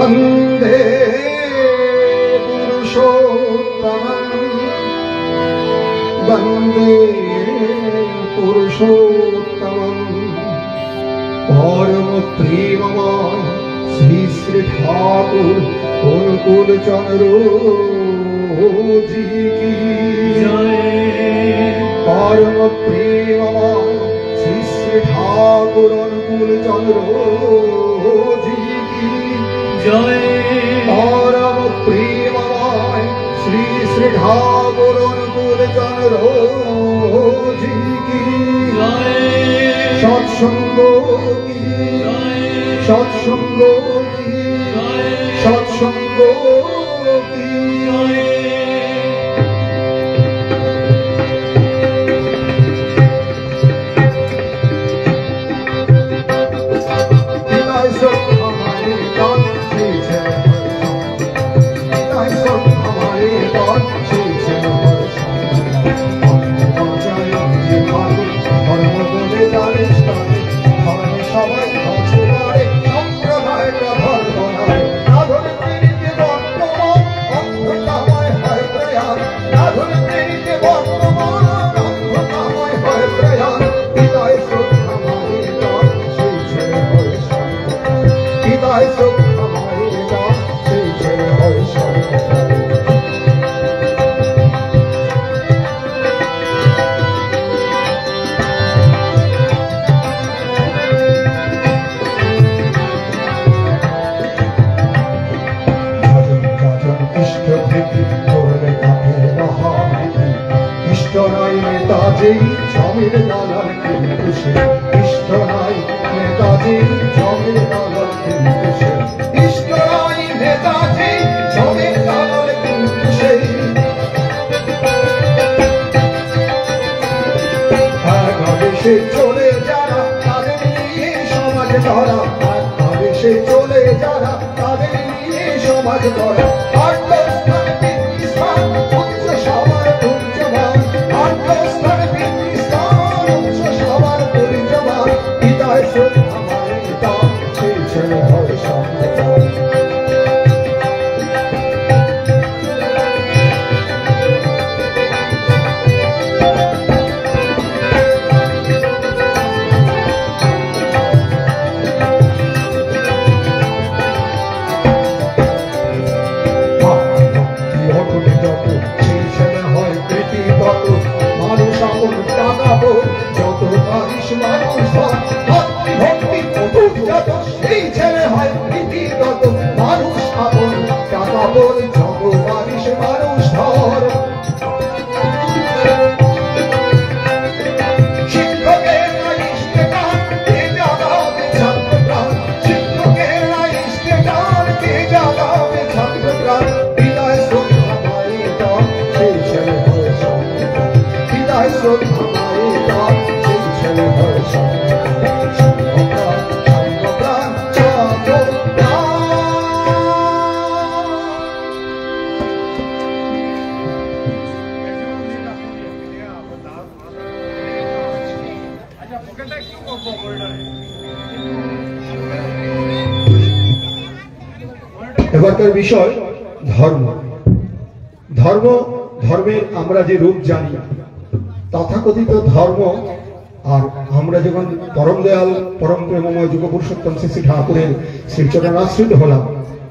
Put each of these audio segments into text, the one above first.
वन्दे पुरुषोत्तमम् वन्दे पुरुषोत्तमम् परम प्रेममय श्री श्री ठाकुर अनुकूल चंद्र जी की जय। परम प्रेममय श्री श्री ठाकुर अनुकूल चंद्र जी की जय। परम प्रेममय श्री श्री ठाकुर अनुकूल चंद्र जी की जय। सत्संग की सत्संग की सत्संग की এবারকার বিষয় ধর্ম। ধর্ম ধর্মের আমরা যে রূপ জানি তথাকথিত ধর্ম, আর আমরা যখন পরম দয়াল পরম প্রেমময় যুগ পুরুষোত্তম শ্রী শ্রী ঠাকুরের শ্রীচরণাশ্রিত হলাম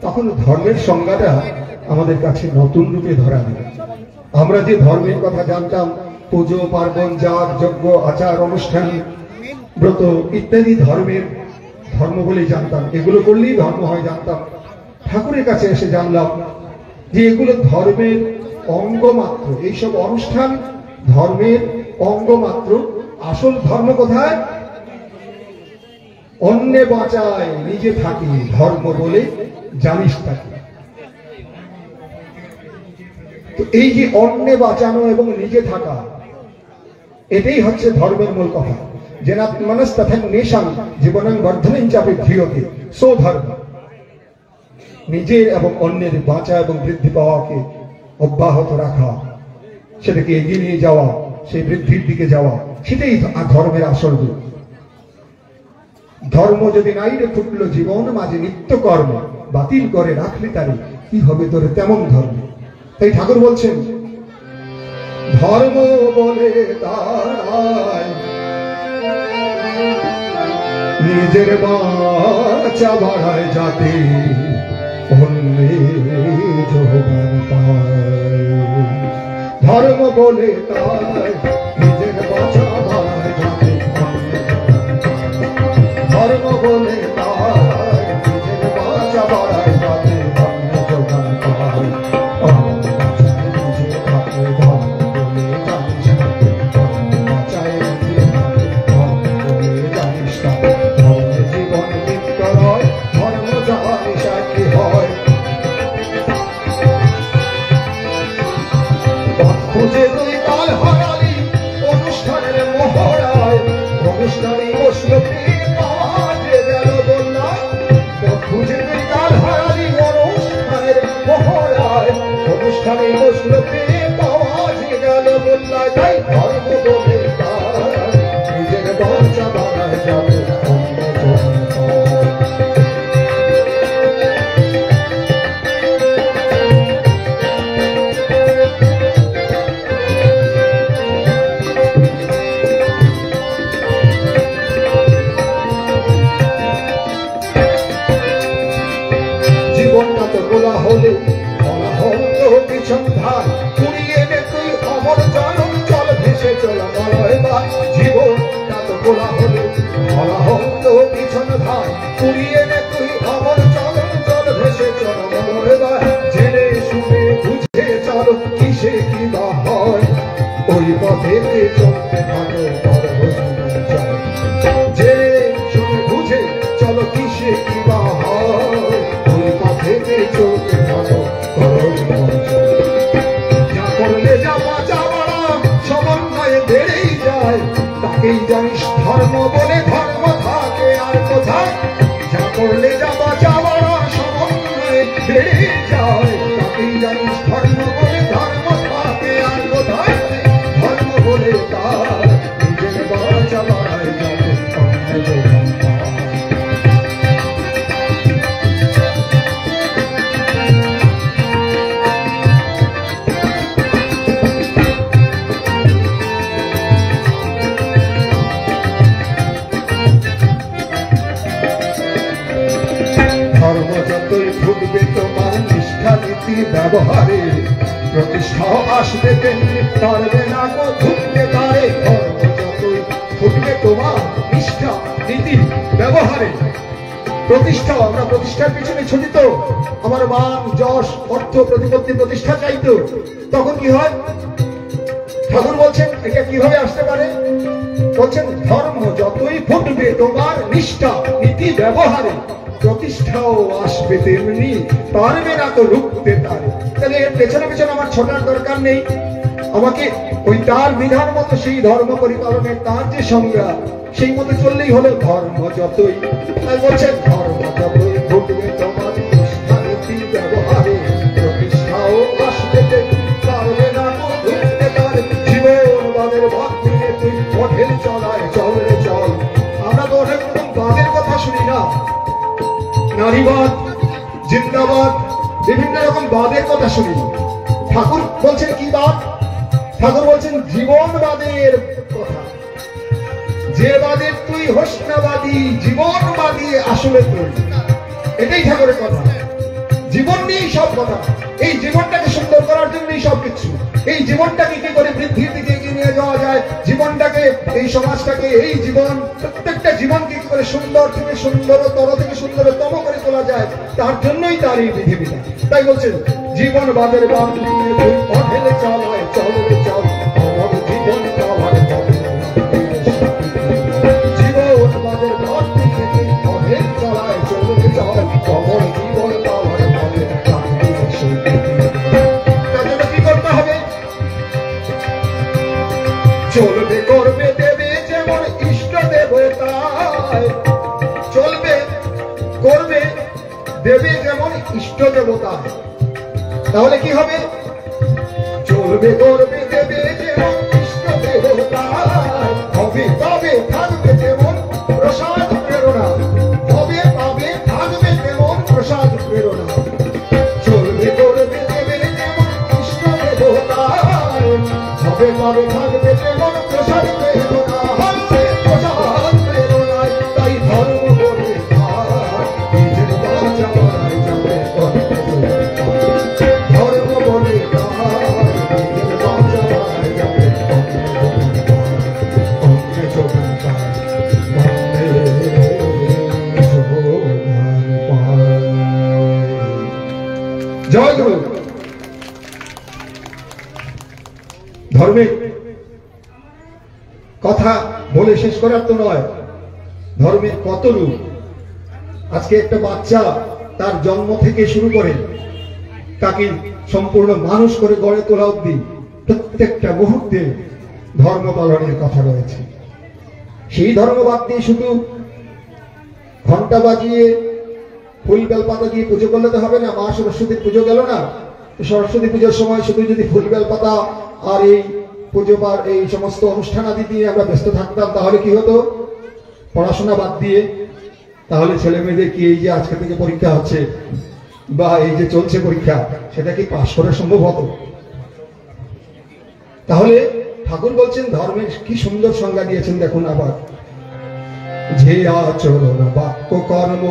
তখন ধর্মের সংজ্ঞাটা আমাদের কাছে নতুন রূপে ধরা দিল। আমরা যে ধর্মের কথা জানতাম পুজো পার্বণ যাগ যজ্ঞ আচার অনুষ্ঠান ব্রত ইত্যাদি ধর্মের ধর্ম বলেই জানতাম, এগুলো করলেই ধর্ম হয় জানতাম। ঠাকুরের কাছে এসে জানলাম যে এগুলো ধর্মের অঙ্গ মাত্র, এইসব অনুষ্ঠান ধর্মের অঙ্গ মাত্র। আসল ধর্ম কোথায়? অন্যে বাঁচায় নিজে থাকি ধর্ম বলে জানিস থাকি। তো এই যে অন্যে বাঁচানো এবং নিজে থাকা, এটাই হচ্ছে ধর্মের মূল কথা। জেনাত্মনস্তথা নেশাং জীবনং বর্ধনং চাপে ধ্রিয়তে সো ধর্ম। নিজের এবং অন্যের বাঁচা এবং বৃদ্ধি পাওয়াকে অব্যাহত রাখা, সেটাকে এগিয়ে নিয়ে যাওয়া, সেই বৃদ্ধির দিকে যাওয়া, সেটাই ধর্মের আসল রূপ। ধর্ম যদি নাই রে ফুটল জীবন মাঝে নিত্য কর্ম, বাতিল করে রাখলে তারে কি হবে তোর তেমন ধর্ম। তাই ঠাকুর বলছেন ধর্ম বলে তারাই নিজের বাঁচা বাড়ায় যাতে অন্যে যোগান পায়। ধর্ম বলে তাই নিজের বাঁচা বাড়ায় যাতে ধর্ম বলে তাই নিজের বাঁচা বাড়ায় যাতে অন্য যোগান পায়। জানিস ধর্ম বলে ধর্ম থাকে আর কোথায়, যা করলে যা বাঁচাবার সমন্বয়ে বেড়ে যায়, তাকেই জানিস ধর্ম বলে ধর্ম থাকে আর কোথায়। ধর্ম বলে তার নিজের বাঁচা বাড়ায় যাবে ব্যবহারে প্রতিষ্ঠাও আসবে তেমনি পারবে না গো ধুঁকতে তারে। ধর্ম যতই ফুটবে তোমার নিষ্ঠা নীতি ব্যবহারে প্রতিষ্ঠা। আমরা প্রতিষ্ঠার পিছনে ছুটি তো, আমার মান যশ অর্থ প্রতিপত্তি প্রতিষ্ঠা চাইতো, তখন কি হয়? ঠাকুর বলছেন এটা কিভাবে আসতে পারে? বলছেন ধর্ম যতই ফুটবে তোমার নিষ্ঠা নীতি ব্যবহারে প্রতিষ্ঠাও আসবে তেমনি পারবে না তো রুখতে তারে। তাহলে এর পেছনে পেছনে আমার ছোটার দরকার নেই, আমাকে ওই তার বিধান মতো সেই ধর্ম পরিপালনের তার যে সংজ্ঞা সেই মতো চললেই হলো। ধর্ম যতই, তাই বলছেন ধর্ম যতই ফুটবে তোমার নিষ্ঠা নীতি ব্যবহারে প্রতিষ্ঠাও আসবে তেমনি পারবে না তো রুখতে তারে। জীবনবাদের ভাগ নিয়ে তুই পথের চলায় চললে চল। আমরা তো অনেক রকম বাদের কথা শুনি না, নারীবাদ জিন্দাবাদ বিভিন্ন রকম বাদের কথা শুনি। ঠাকুর বলছেন কি বাদ? ঠাকুর বলছেন জীবনবাদের কথা। যে বাদের তুই হোসনাবাদী জীবনবাদী আসলে তুই, এটাই ঠাকুরের কথা। জীবন নিয়েই সব কথা, এই জীবনটাকে সুন্দর করার জন্যই সবকিছু। এই জীবনটাকে কি করে বৃদ্ধির দিকে এগিয়ে নিয়ে যাওয়া যায়, জীবনটাকে এই সমাজটাকে এই জীবন প্রত্যেকটা জীবনকে কি করে সুন্দর থেকে সুন্দরতর থেকে সুন্দরতম করে তোলা যায়, তার জন্যই তার এই বিধিবিধান। তাই বলছেন জীবনবাদের বাদ নিয়ে তুই পথেলে চলায় চলতে চল আমার জীবন পাওয়ার পথে। জীবনবাদের বাদ নিয়ে তুই পথের চলায় চলতে চল আমার জীবন পাওয়ার পথে। তার জন্য কি করতে হবে? চলবে করবে দেবে যেমন ইষ্ট দেবতায়, চলবে করবে দেবে যেমন ইষ্ট দেবতায়। তাহলে কি হবে? চলবে করবে দেবে যেমন ইষ্ট দেবতায়, হবে তবে থাকবে যেমন প্রসাদ প্রেরণা, হবে তবে থাকবে যেমন প্রসাদ প্রেরণা। কথা বলে শেষ করার তো নয়, ধর্মের কত রূপ। আজকে একটা বাচ্চা তার জন্ম থেকে শুরু করে তাকে সম্পূর্ণ মানুষ করে গড়ে তোলা অব্দি প্রত্যেকটা মুহূর্তে ধর্ম পালনের কথা রয়েছে। সেই ধর্ম বাদ দিয়ে শুধু ঘন্টা বাজিয়ে ফুল বেলপাতা দিয়ে পুজো করলে তো হবে না। মা সরস্বতীর পুজো গেল না, সরস্বতী পুজোর সময় শুধু যদি ফুল বেলপাতা আর এই পুজো বা এই সমস্ত অনুষ্ঠান আদি দিয়ে আমরা ব্যস্ত থাকতাম, তাহলে কি হতো? পড়াশোনা বাদ দিয়ে তাহলে ছেলে মেয়েদের কি এই যে আজকে থেকে পরীক্ষা হচ্ছে বা এই যে চলছে পরীক্ষা, সেটা কি পাশ করা সম্ভব হতো? তাহলে ঠাকুর বলছেন ধর্মের কি সুন্দর সংজ্ঞা দিয়েছেন। দেখুন আবার, যে আচরণ বাক্য কর্ম,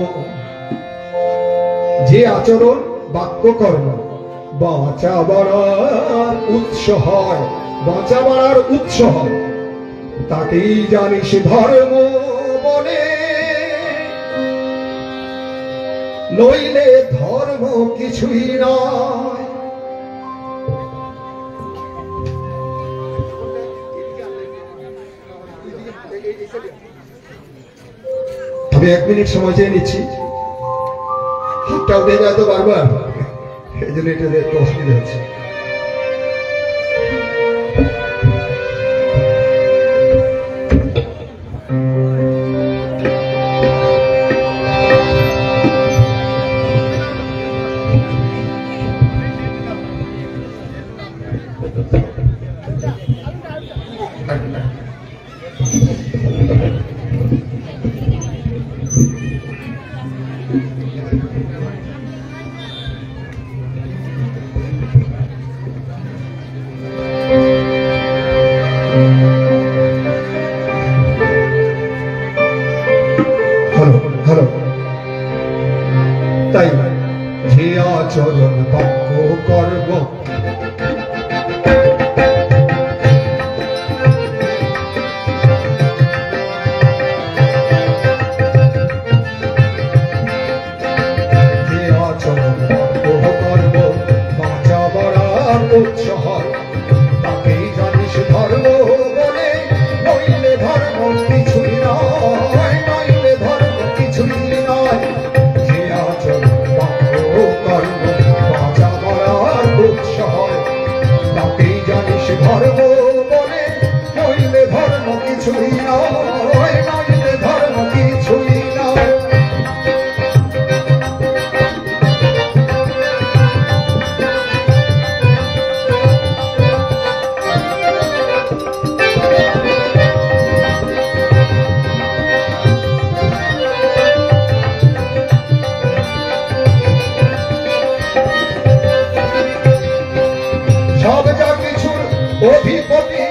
যে আচরণ বাক্য কর্ম বাঁচা বাড়ার উৎস হয়, বাঁচা বাড়ার উৎস হয়, তাকেই জানিস ধর্ম বলে, নইলে ধর্ম কিছুই নয়। আমি 1 মিনিট সময় চেয়ে নিচ্ছি, হাতটা উঠে যায় তো বারবার, এই জন্য এটা একটু অসুবিধা হচ্ছে। তাই যে আচরণ বাক্য কর্ম বাঁচা বাড়ার উৎস হয়, তাকেই জানিস ধর্ম বলে, নইলে ধর্ম কিছুই নয়, নইলে ধর্ম কিছুই নয়। যে আচরণ বাক্য কর্ম বাঁচা বাড়ার উৎস হয়, তাকেই জানিস ধর্ম বলে, নইলে ধর্ম কিছুই নয়, নইলে ধর্ম কিছুই নয়। সব যা কিছুর অধিপতি,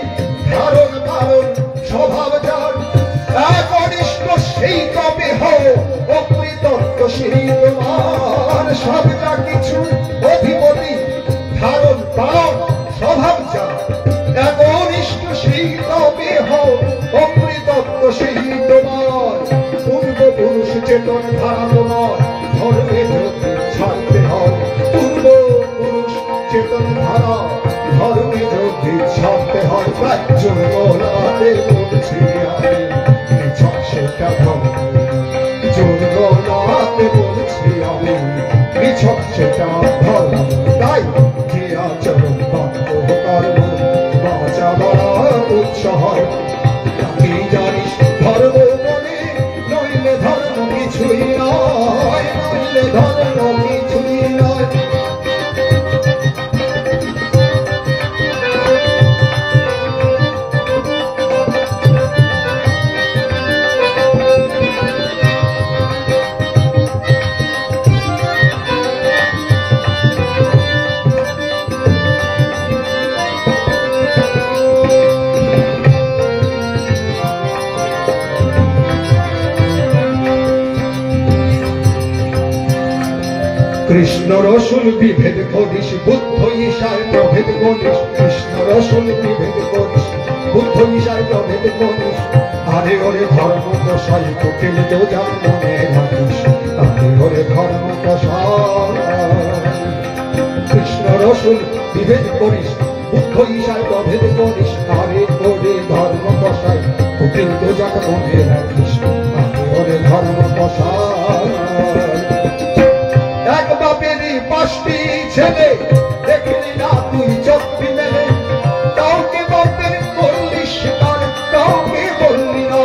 ধারণ পালন স্বভাব যার, এক অনিষ্ট সেই কবে হও অকৃতজ্ঞ সেই তোমার। সব যা কিছুর অধিপতি, ধারণ পালন স্বভাব যার, এক অনিষ্ট সেই কবে হও অকৃতজ্ঞ সেই তোমার। পূর্বপুরুষ চেতন ধারা তোমার, ধর্মে যদি ছাড়তে হয়, পূর্বপুরুষ চেতন ধারা ধর্মে যদি ছাড়তে হয়, তাই জন্মনাতে বলছি আমি নিছক সেটা ধর্ম, জন্মনাতে বলছি আমি নিছক সেটা ধর্ম। তাই যে আচরণ বাক্য কর্ম বাঁচা বাড়ার উৎস হয়, তাকেই জানিস ধর্ম বলে, নইলে ধর্ম কিছুই নয়, নইলে ধর্ম কিছুই নয়। কৃষ্ণ রসুল বিভেদ করিস, বুদ্ধ ঈশায় প্রভেদ করিস। কৃষ্ণ রসুল বিভেদ করিস, বুদ্ধ ঈশায় প্রভেদ করিস। আরে ওরে ধর্ম কষাই কোকিল তো যার মনে রাখিস, আরে ওরে ধর্ম কষাই। কৃষ্ণ রসুল বিভেদ করিস, বুদ্ধ ঈশায় প্রভেদ করিস। আরে ওরে ধর্ম কষাই কিন্তু যাকে মনে রাখিস ওরে ধর্ম প্রসার। এক বাপেরই 5টি ছেলে, দেখলি না তুই চোখটি মেলে, কাউকে বাপের করলি স্বীকার, কাউকে বললি না।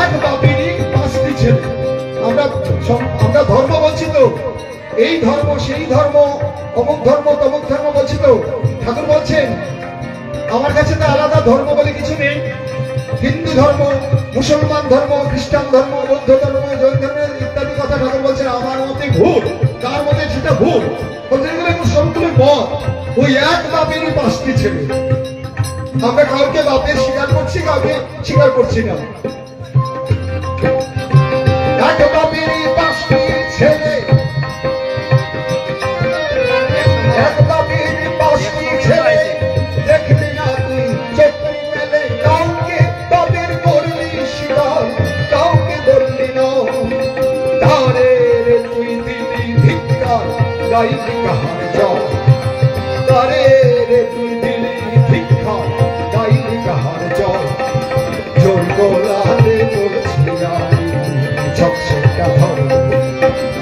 এক বাপেরই 5টি ছেলে। আমরা ধর্ম বলছি তো, এই ধর্ম সেই ধর্ম, অমুক ধর্ম তমুক ধর্ম বলছি তো। ঠাকুর বলছেন আমার কাছে তো আলাদা ধর্ম বলে কিছু নেই। হিন্দু ধর্ম, মুসলমান ধর্ম, খ্রিস্টান ধর্ম, বৌদ্ধ ধর্ম, জৈন ধর্ম ইত্যাদি কথা ঠাকুর বলছেন আমার মতে ভুল, তার মতে সেটা ভুল। সবগুলো মত। ওই এক বাপেরই 5টি ছেলে। আমরা কাউকে বাপের স্বীকার করছি, কাউকে স্বীকার করছি না। এক বাপেরই 5টি ছেলে, এক বাপেরই 5টি ছেলে, দেখলি না তুই চোখটি মেলে, কাউকে বাপের করলি স্বীকার, কাউকে বললি না। তারে তুই দিলি ধিক্কার, গাইলি কাহার জয়, তারে তুই দিলি ধিক্কার, গাইলি কাহার জয়। জোর গোলালে বলছি আমি ছকছেটা ধর্ম,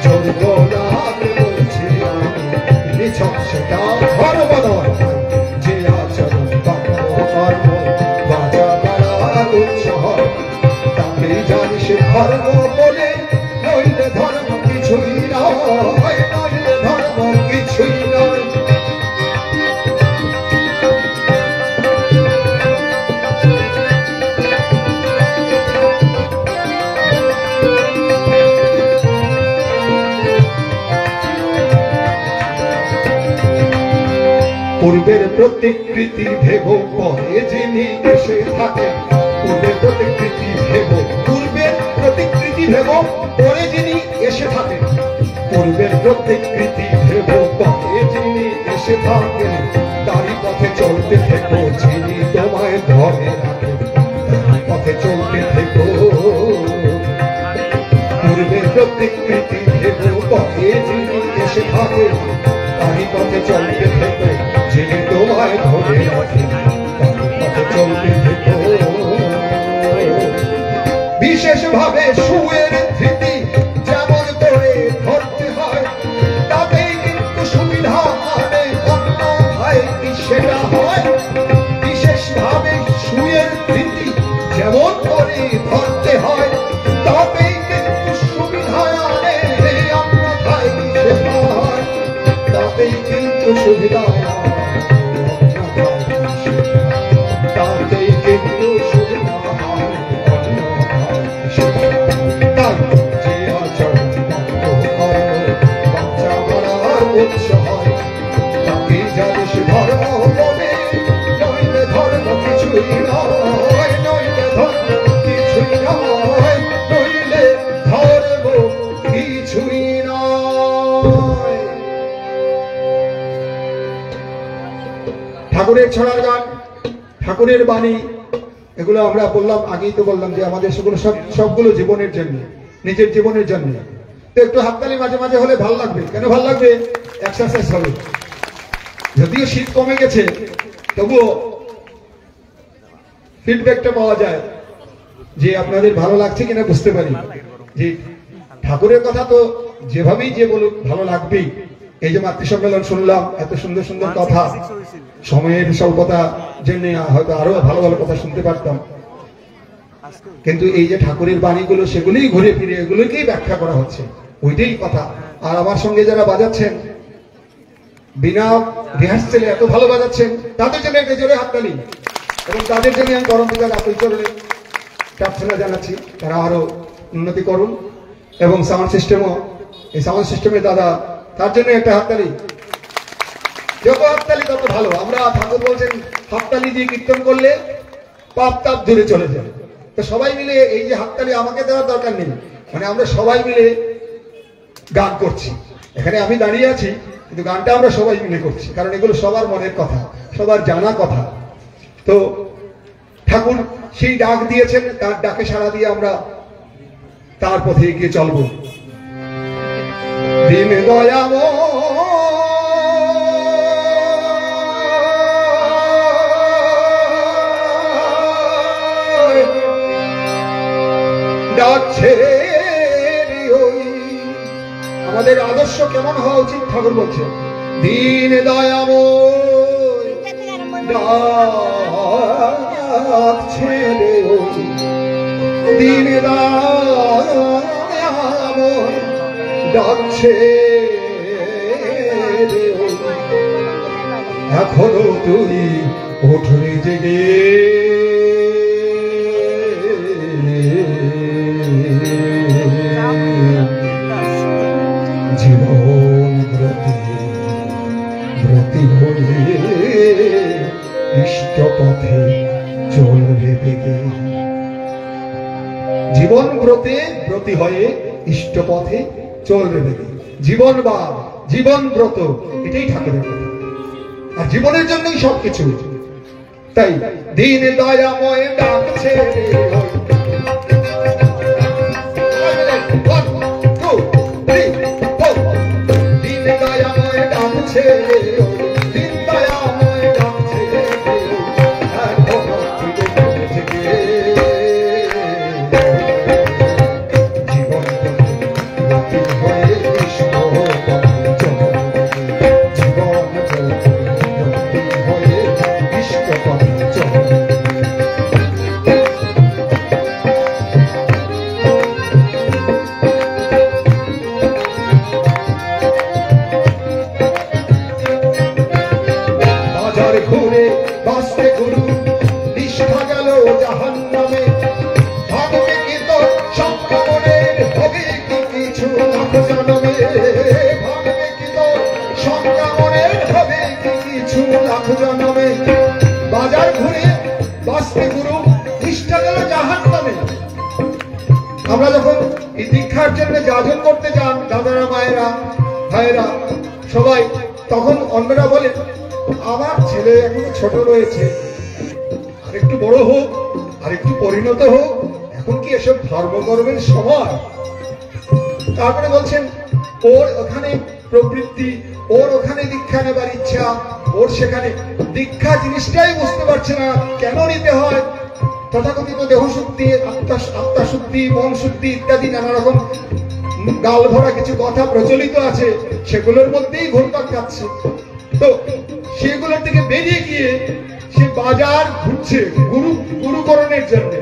জোর গোলালে বলছি আমি ছকছেটা ধর্ম নয়। যে আচরণ কর্ম বাজা বাড়ার উৎসাহ, তাকে জানিস ধর্ম বলে, নইলে ধর্ম কিছুই নয়, নইলে ধর্ম কিছুই নয়। পূর্বের প্রতিকৃতি ভেব পরে যিনি এসে থাকে, পূর্বের প্রতিকৃতি ভেব, পূর্বের প্রতিকৃতি ভেব পরে যিনি এসে থাকে, পূর্বের প্রতিকৃতি ভেব পরে যিনি এসে থাকেন, তারই পথে চলতে থেকো যিনি তোমায় ধরে রাখেন, তারই পথে চলতে থেকো। পূর্বের প্রতিকৃতি ভেব পরে যিনি এসে থাকেন, তারই পথে চলতে থেকো যিনি তোমায় ধরে রাখেন, তারই পথে চলতে থেকো। বিশেষভাবে সুয়ের ধৃতি যেমন করে ধরতে হয়, তাতেই কিন্তু সুবিধা মানে অন্য হয় কি সেটা হয়। বিশেষভাবে সুয়ের ধৃতি যেমন করে ধরতে হয়, তাতেই কিন্তু সুবিধা আনে, অন্য হয় কি সেটা হয়, তাতেই কিন্তু সুবিধা ঠাকুরের ছড়ার গান, ঠাকুরের বাণী, এগুলো আমরা বললাম, আগেই তো বললাম যে আমাদের সেগুলো সবগুলো জীবনের জন্য, নিজের জীবনের জন্য। তো একটু হাততালি মাঝে মাঝে হলে ভালো লাগবে। কেন ভালো লাগবে? এক্সারসাইজ হবে। যদিও শীত কমে গেছে, তবুও ফিডব্যাকটা পাওয়া যায় যে আপনাদের ভালো লাগছে কিনা বুঝতে পারি। যে ঠাকুরের কথা তো যেভাবেই যে বলুক ভালো লাগবেই। এই যে মাতৃ সম্মেলন শুনলাম, এত সুন্দর সুন্দর কথা, সময়ের স্বল্পতা জন্য হয়তো আরো ভালো ভালো কথা শুনতে পারতাম, কিন্তু এই যে ঠাকুরের বাণীগুলো সেগুলোই ঘুরে ফিরে এগুলোকেই ব্যাখ্যা করা হচ্ছে, ওইটাই কথা। আর আমার সঙ্গে যারা বাজাচ্ছেন, বিনা রিহার্সেলে এত ভালো বাজাচ্ছেন, তাদের জন্য একটা জোরে হাততালি, এবং তাদের জন্য আমি পরম পিতার আকুল চরণে প্রার্থনা জানাচ্ছি তারা আরো উন্নতি করুন। এবং সাউন্ড সিস্টেমও, এই সাউন্ড সিস্টেমে দাদা, তার জন্য একটা হাততালি। যত হাততালি তত ভালো। আমরা ঠাকুর বলছেন হাততালি দিয়ে কীর্তন করলে পাপ তাপ দূরে চলে যায়। তো সবাই মিলে এই যে হাততালি আমাকে দেওয়ার দরকার নেই, মানে আমরা সবাই মিলে গান করছি। এখানে আমি দাঁড়িয়ে আছি, কিন্তু গানটা আমরা সবাই মিলে করছি, কারণ এগুলো সবার মনের কথা, সবার জানা কথা। তো ঠাকুর সেই ডাক দিয়েছেন, তার ডাকে সাড়া দিয়ে আমরা তার পথে এগিয়ে চলবো। দিন দয়াময় ডাকছে ওই। আমাদের আদর্শ কেমন হওয়া উচিত ঠাকুর বলছে, দীন দয়াময় ডাকছে ওই, দীন দয়াময় ডাকছে ওই। এখনো তুই ওঠরে জেগে জীবন ব্রতী হয়ে ইষ্ট পথে চলবে বেগে। জীবন ব্রতী হয়ে ইষ্ট পথে চলবে বেগে। জীবন বা জীবন ব্রত এটাই ঠাকুরের কথা, আর জীবনের জন্যই সবকিছু। তাই দীন দয়াময় ডাকছে দীন দয়াময় ডাকছে, দীন দয়াময় ডাকছে জীবন হয়ে কৃষ্ণ ঘুরে বাঁচতে গুরু নিষ্ঠা গেল জাহান্নামে। ভাববে কি তোর সংক্রমণের হবে কি কিছু লাখ জন্মে, ভাববে কি তোর সংক্রমণের হবে কি কিছু লাখ জন্মে। বাজার ঘুরে বাঁচতে গুরু নিষ্ঠা গেল জাহান্নামে। আমরা যখন এই দীক্ষার জন্য যাজন করতে যান দাদারা মায়েরা ভাইয়েরা সবাই, তখন অন্যরা বলে আমার ছেলে এখনো ছোট রয়েছে, আর একটু বড় হোক, আর একটু পরিণত হোক, এখন কি এসব ধর্মকর্মের সময়। তারপরে বলছেন ওর ওখানে প্রবৃত্তি, ওর ওখানে দীক্ষা নেবার ইচ্ছা, ওর সেখানে দীক্ষা জিনিসটাই বুঝতে পারছে না কেন নিতে হয়। তথাকথিত দেহ শুদ্ধি, আত্মা শুদ্ধি, মন শুদ্ধি ইত্যাদি নানা রকম গাল ভরা কিছু কথা প্রচলিত আছে, সেগুলোর মধ্যেই ঘুরপাক খাচ্ছে। তো সেগুলোর থেকে বেরিয়ে গিয়ে সে বাজার ঘুরছে গুরুকরণের জন্য,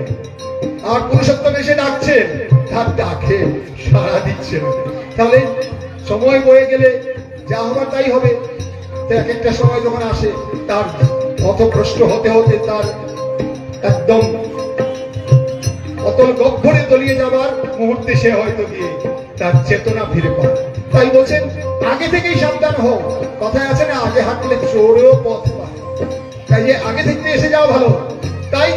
আর পুরুষোত্তম এসে ডাকছেন, তার ডাকে সাড়া দিচ্ছে না। তাহলে সময় বয়ে গেলে যা হবার তাই হবে। তো এক একটা সময় যখন আসে তার পথভ্রষ্ট হতে হতে তার একদম অতল গহ্বরে তলিয়ে যাবার মুহূর্তে সে হয়তো গিয়ে তার চেতনা ফিরে পায়। তাই বলছেন আগে থেকেই সাবধান হোক। কথায় আছে না, আগে হাঁটলে চোরেও পথ পায়। তাই যে আগে থেকে এসে যাওয়া ভালো। তাই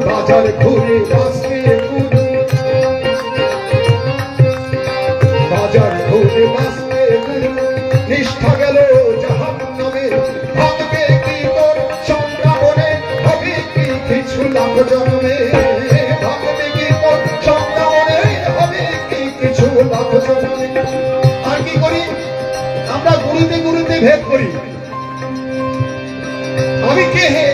বাজার ঘুরে বাঁচতে গুরু, বাজার ঘুরে বাঁচতে গুরু নিষ্ঠা গেল জাহান্নামে। ভাববে কি তোর সংগ্রামে হবে কি কিছু লাখ জন্মে, ভাববে কি তোর সংগ্রামে হবে কি কিছু লাখ জন্মে। আর কি করি আমরা, গুরুতে গুরুতে ভেদ করি। আমি কে হে,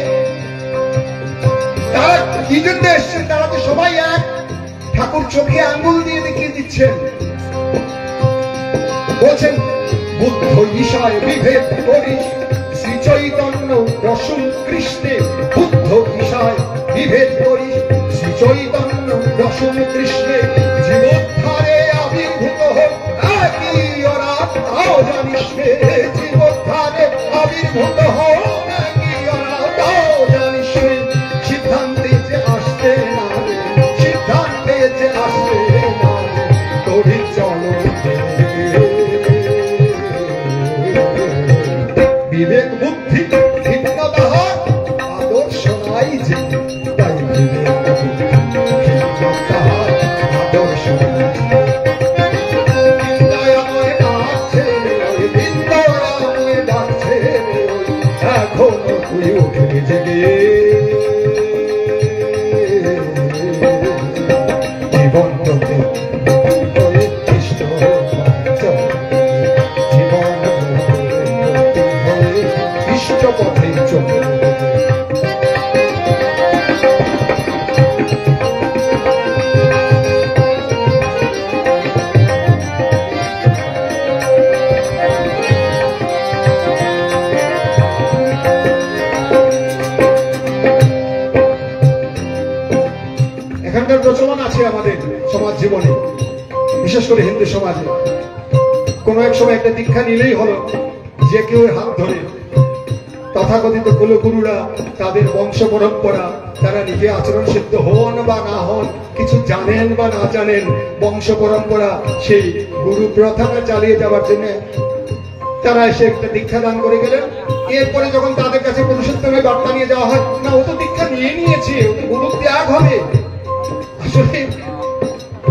তারা কি জন্য এসছেন, তারা তো সবাই এক। ঠাকুর চোখে আঙ্গুল দিয়ে দেখিয়ে দিচ্ছেন, বলছেন বুদ্ধ ঈশায় বিভেদ করি, শ্রী চৈতন্য রসুন কৃষ্ণে। বুদ্ধ ঈশায় বিভেদ করি, শ্রী চৈতন্য রসুন কৃষ্ণে। জীবোদ্ধারে আবির্ভূত হোক একই ওরা তাও জানিস, জীবোদ্ধারে আবির্ভূত হোক একই ওরা তাও জানিস। সিদ্ধান্তে যে আসতে না, সিদ্ধান্তে যে আসতে না, তোরই চলো বিবেক বুদ্ধি ভিন্ন তাহার আদর্শ নাই যে। তাই বিবেক বুদ্ধি ভিন্ন তাহার প্রচলন আছে আমাদের সমাজ জীবনে, বিশেষ করে হিন্দু সমাজে। কোনো এক সময় একটা দীক্ষা নিলেই হলো, যে কেউ হাত ধরে তথাকথিত কুলগুরুরা তাদের বংশ পরম্পরা, তারা নিজে আচরণ সিদ্ধ হন বা না হন, কিছু জানেন বা না জানেন, বংশ পরম্পরা সেই গুরু প্রথাটা চালিয়ে যাওয়ার জন্য তারা এসে একটা দীক্ষা দান করে গেলেন। এরপরে যখন তাদের কাছে পুরুষোত্তমের বার্তা নিয়ে যাওয়া হয়, না ও তো দীক্ষা নিয়ে নিয়েছে, ও তো গুরু ত্যাগ হবে। আসলে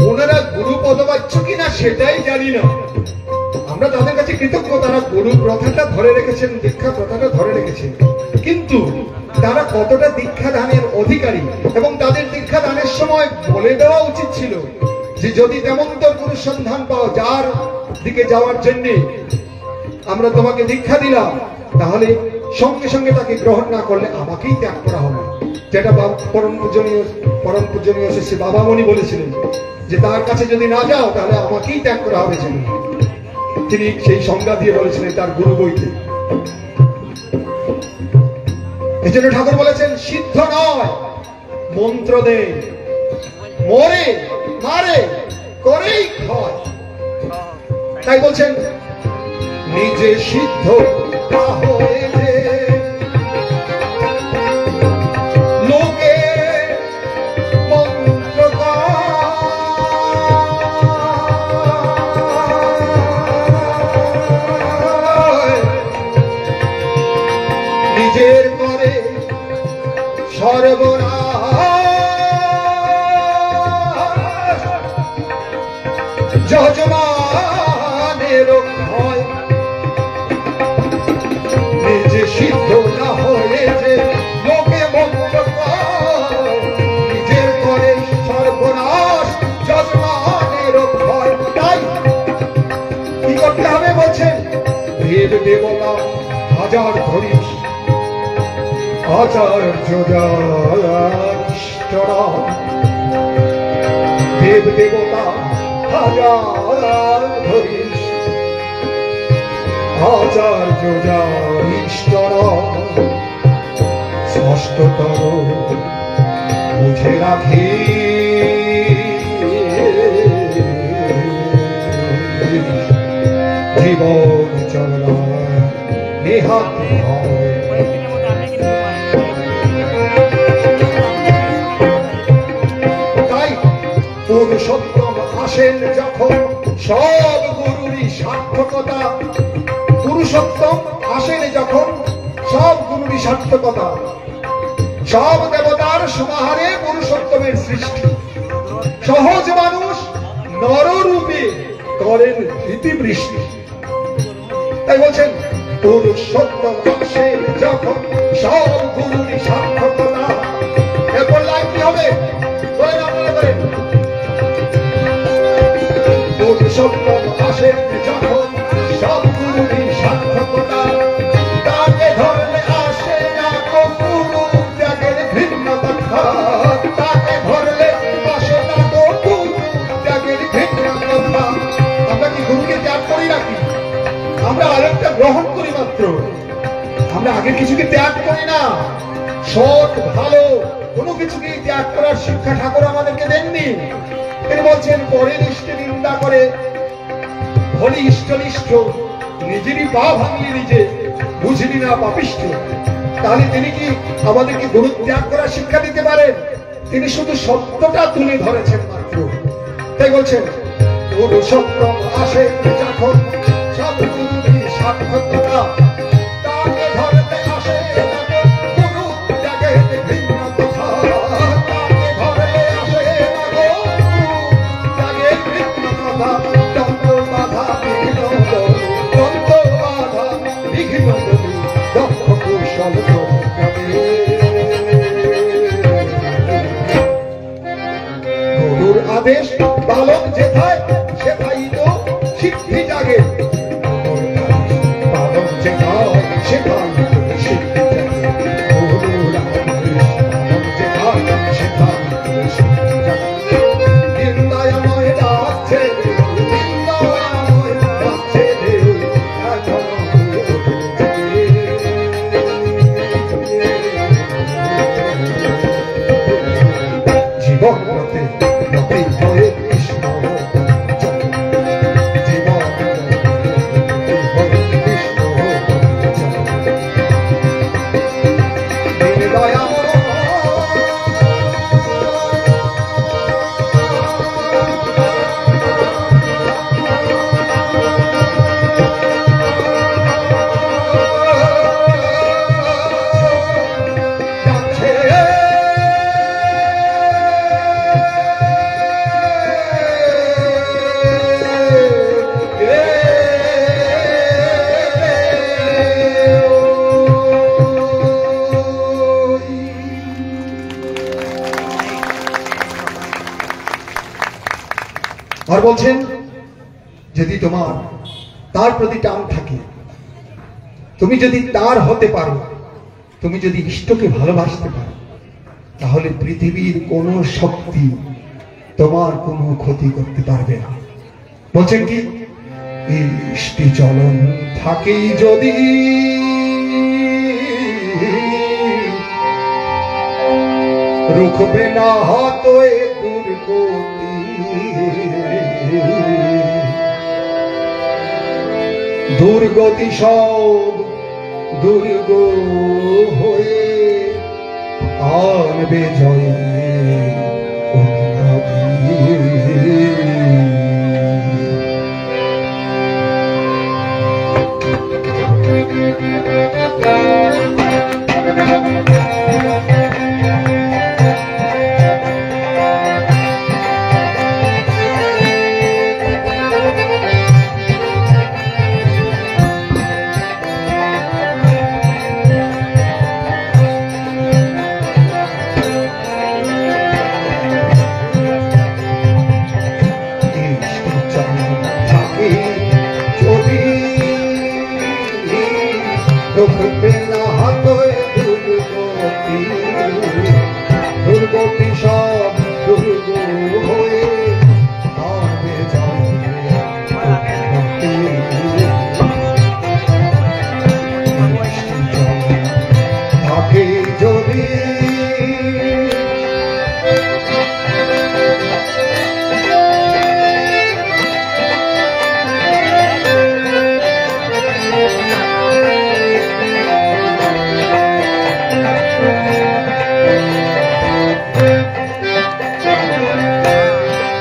ওনারা গুরু পদবাচ্য কিনা সেটাই জানি না। আমরা তাদের কাছে কৃতজ্ঞ, তারা গুরু প্রথাটা ধরে রেখেছেন, দীক্ষা প্রথাটা ধরে রেখেছেন। কিন্তু তারা কতটা দীক্ষা দানের অধিকারী, এবং তাদের দীক্ষা দানের সময় বলে দেওয়া উচিত ছিল যে যদি তেমন তোর পুরুষ সন্ধান পাও, যার দিকে যাওয়ার জন্য আমরা তোমাকে দীক্ষা দিলাম, তাহলে সঙ্গে সঙ্গে তাকে গ্রহণ না করলে আমাকেই ত্যাগ করা হবে। যেটা পরম পূজনীয় শ্রী বাবামণি বলেছিলেন, যে তার কাছে যদি না যাও তাহলে আমাকেই ত্যাগ করা হবে। তিনি সেই সংজ্ঞা দিয়ে বলেছিলেন তার গুরু বইতে। এই জন্য ঠাকুর বলেছেন, সিদ্ধ নয় মন্ত্র দে, মরে মারে করেই ক্ষয়। তাই বলছেন নিজে সিদ্ধ না হয়ে যে লোকে মন্ত্র নিজের করে সর্বনাশ, যজমানের ভয়। নিজে সিদ্ধ না হয়ে যে লোকে মন্ত্র নিজের করে সর্বনাশ, যজমানের ভয়। তাই কি করতে হবে বলছেন, দেব দেবতা হাজার ধরিস, আচার্য দেব দেবতা হাজার ধরিস, আচার্য ইষ্টর ষষ্ঠতর বুঝে রাখি। জীবন চলা নেহাত তাই পুরুষোত্তম আসেন যখন সব গুরুরই সার্থকতা, পুরুষোত্তম আসেন যখন সব গুরুরই সার্থকতা, সব দেবতার সমাহারে পুরুষোত্তমের সৃষ্টি। সহজ মানুষ নররূপে করেন রীতিবৃষ্টি। তাই বলছেন পুরুষোত্তম আসেন যখন সব গুরুরই সার্থকতা। এরপর লাইন কি হবে পুরুষোত্তম আসেন যখন সব গুরুরই সার্থকতা, তাকে ধরলে আসে না কো গুরু ত্যাগের ভিন্ন কথা, তাকে ধরলে আসে না কো গুরু ত্যাগের ভিন্ন কথা। আমরা কি গুরুকে ত্যাগ করি নাকি? আমরা আরেকটা গ্রহণ করি মাত্র, আমরা আগের কিছুকে ত্যাগ করি না। সৎ ভালো কোনো কিছুকে ত্যাগ করার শিক্ষা ঠাকুর আমাদেরকে দেননি। তিনি বলছেন পরের ইষ্টে নিন্দা করে হলি ইষ্টনিষ্ঠ, নিজেরই পা ভাঙলি নিজে বুঝলি না পাপিষ্ঠ। তাহলে তিনি কি আমাদেরকে গুরু ত্যাগ করার শিক্ষা দিতে পারেন? তিনি শুধু সত্যটা তুলে ধরেছেন মাত্র। তাই বলছেন পুরুষোত্তম আসে যখন সব গুরুরই সার্থকতা, তাকে ধরতে আসে গুরু ত্যাগের ভিন্ন কথা, তাকে ধরতে আসে গুরু ত্যাগের ভিন্ন কথা। দ্বন্দ্ব বাধা বিঘ্ন দ্বন্দ্ব বাধা বিঘ্ন দক্ষ কুশল গুরুর আদেশ বালক যেথায় সেথাই তো সিদ্ধি জাগে, বালক যেথায় সেথাই তো সিদ্ধি জাগে, গুরুর আদেশ বালক যেথায় সেথাই তো সিদ্ধি জাগে। নিন্দাময় ডাকছে, নিন্দাময় ডাকছে রে, এখন জীবন পথে রতি হয়ে কৃষ্ণ জীবন হয়ে কৃষ্ণ দয়া আর বলছেন যদি তোমার তার প্রতি টান থাকে, তুমি যদি তার হতে পারো, তুমি যদি ইষ্টকে ভালোবাসতে পারো, তাহলে পৃথিবীর কোন শক্তি তোমার কোনো ক্ষতি করতে পারবে না। বলছেন কি ইষ্টি চলন থাকে যদি রুখবে না হতো এ দুর্গতি, দুর্গতি সব দুর্গ হয়ে আনবে জয় দুর্গতি সব দুর্গ হয়ে আনবে জয় থাকে যদি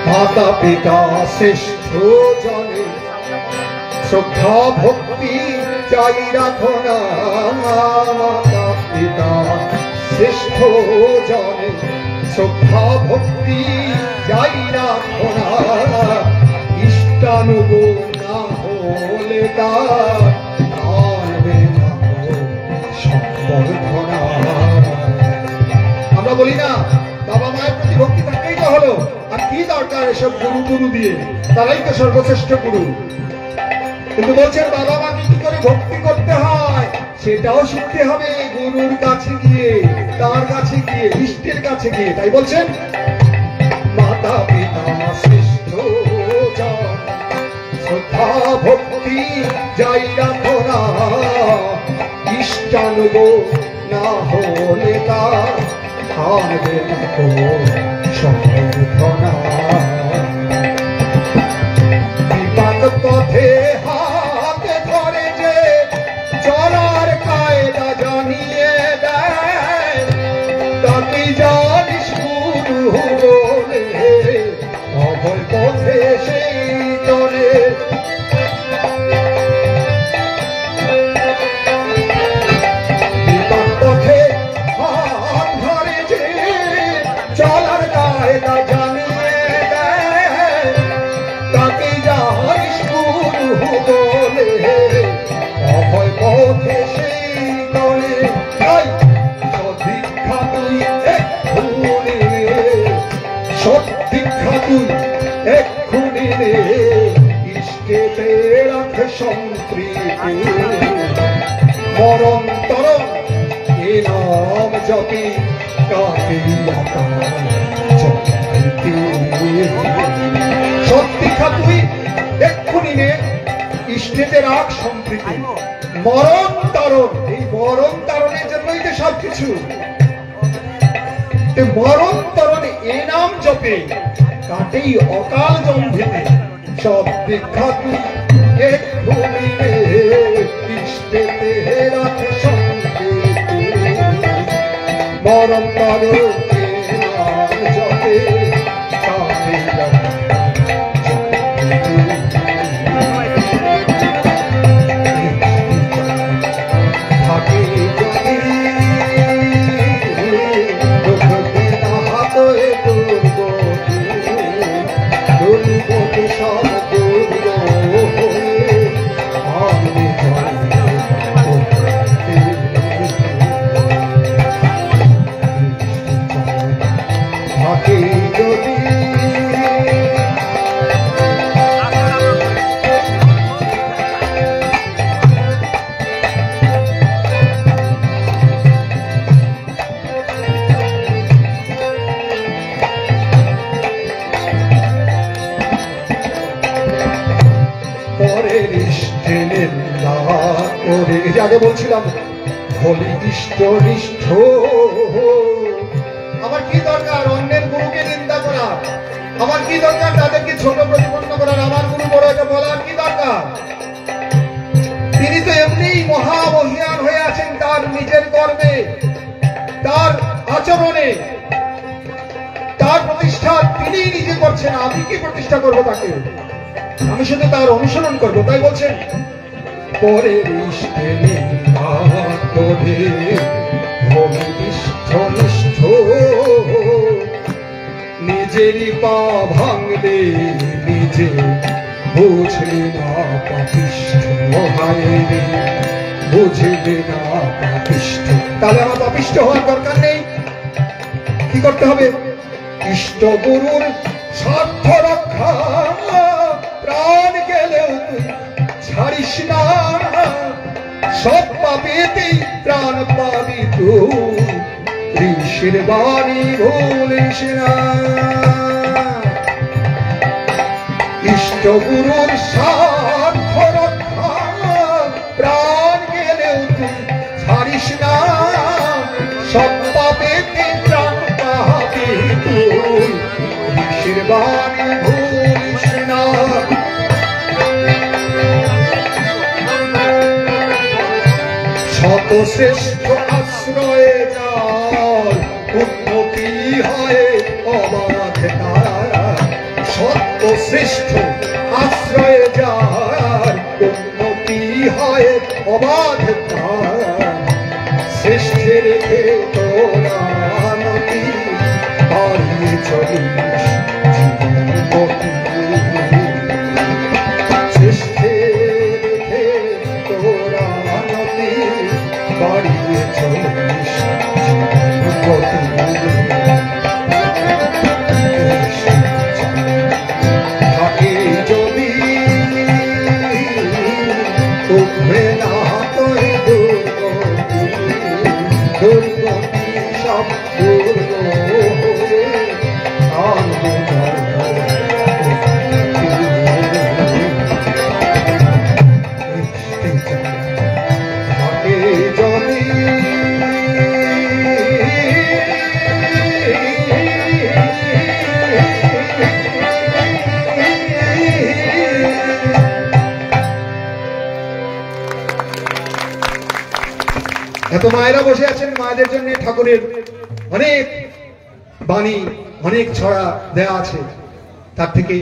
মাতা পিতা শ্রেষ্ঠ জনে শ্রদ্ধা ভক্তি চাই রাখো না, মাতা পিতা শ্রেষ্ঠ জনে শ্রদ্ধা ভক্তি চাই রাখো না, ইষ্টানুগ না হলে তার আনবে না সম্বর্ধনা। আমরা বলি না বাবা মায়ের প্রতি ভক্তি থাকলেই তো হলো, আর কি দরকার এসব গুরু গুরু দিয়ে, তারাই তো সর্বশ্রেষ্ঠ গুরু। কিন্তু বলছেন বাবা মাকে কি করে ভক্তি করতে হয় সেটাও শিখতে হবে গুরুর কাছে গিয়ে, তার কাছে গিয়ে, ইষ্টের কাছে গিয়ে। তাই বলছেন মাতা পিতা শ্রেষ্ঠ জন শ্রদ্ধা ভক্তি যাই রাখো না, ইষ্টানুগ না হলে তার আনবে না সম্বর্ধনা। বিপাক পথে হাতে ধরে যে চলার কায়দা জানিয়ে দেয়, তাকে জানিস গুরু বলে অভয় পথে সেই তরে। বিপাক পথে হাত ধরে যে চলার কায়দা জানিয়ে দেয়, তাকে জানিস গুরু বলে অভয় পথে সেই তরে। তাই সদীক্ষা তুই এক্ষুনি রে, সদীক্ষা তুই এক্ষুনি রে, ইষ্টেতে রাখ সম্প্রীতি, মরণ তরণ এ নাম জপি সদীক্ষা তুই এক্ষুনি নে, ইষ্টেতে রাখ সম্প্রীতি, মরণ তারণ। এই মরণ তারণের জন্যই তো সবকিছু। মরণ তারণে এ নাম জপে কাটেই অকাল জম্ভিতে সব বিখ্যাত এক ভূমিরে ইষ্টেতে রাখে সঙ্গে মরম করো যতে আগে বলছিলাম ঘনিষ্ঠ নিষ্ঠ আমার কি দরকার অন্যের গুরুকে নিন্দা করার, আমার কি দরকার তাদেরকে ছোট প্রতিপন্ন করার, আমার গুরু বড় এটা বলার কি দরকার? তিনি তো এমনি মহামহিয়ান হয়ে আছেন তার নিজের কর্মে, তার আচরণে, তার প্রতিষ্ঠা তিনি নিজে করছেন। আমি কি প্রতিষ্ঠা করবো তাকে? আমি শুধু তার অনুসরণ করবো। তাই বলছেন পরে নিজেরই পা ভাঙলে নিজে বুঝলি না পাপিষ্ঠ, বুঝলি না পাপিষ্ঠ। তাহলে আমার পাপিষ্ঠ হওয়ার দরকার নেই। কি করতে হবে? ইষ্ট গুরুর স্বার্থ রক্ষা প্রাণ গেলেও তুই ছাড়িস না, সব পাপেতেই প্রাণ পাবি তুই, ঋষির বাণী ভুলিস না। ইষ্ট গুরুর স্বার্থ রক্ষা প্রাণ গেলেও তুই ছাড়িস না, সব পাপেতে প্রাণ পাবি তুই, ঋষির বাণী ভুলিস না। শত শ্রেষ্ঠ আশ্রয়ে যার উন্নতি হয় অবাধ তার, শত শ্রেষ্ঠ আশ্রয়ে যার উন্নতি হয় অবাধ তার, শ্রেষ্ঠে রেখে তোরা নদী বাড়িয়ে চলিস জীবন গতি, শ্রেষ্ঠে রেখে তোরা নদী বাড়িয়ে চলিস জীবন গতি। থাকে যদি উঠবে না তোর দুর্গতি, দুর্গতি সব দুর্গ আনবে থাকে যদি এত মায়েরা বসে আছেন, মায়েদের জন্য ঠাকুরের অনেক বাণী, অনেক ছড়া দেয়া আছে। তার থেকে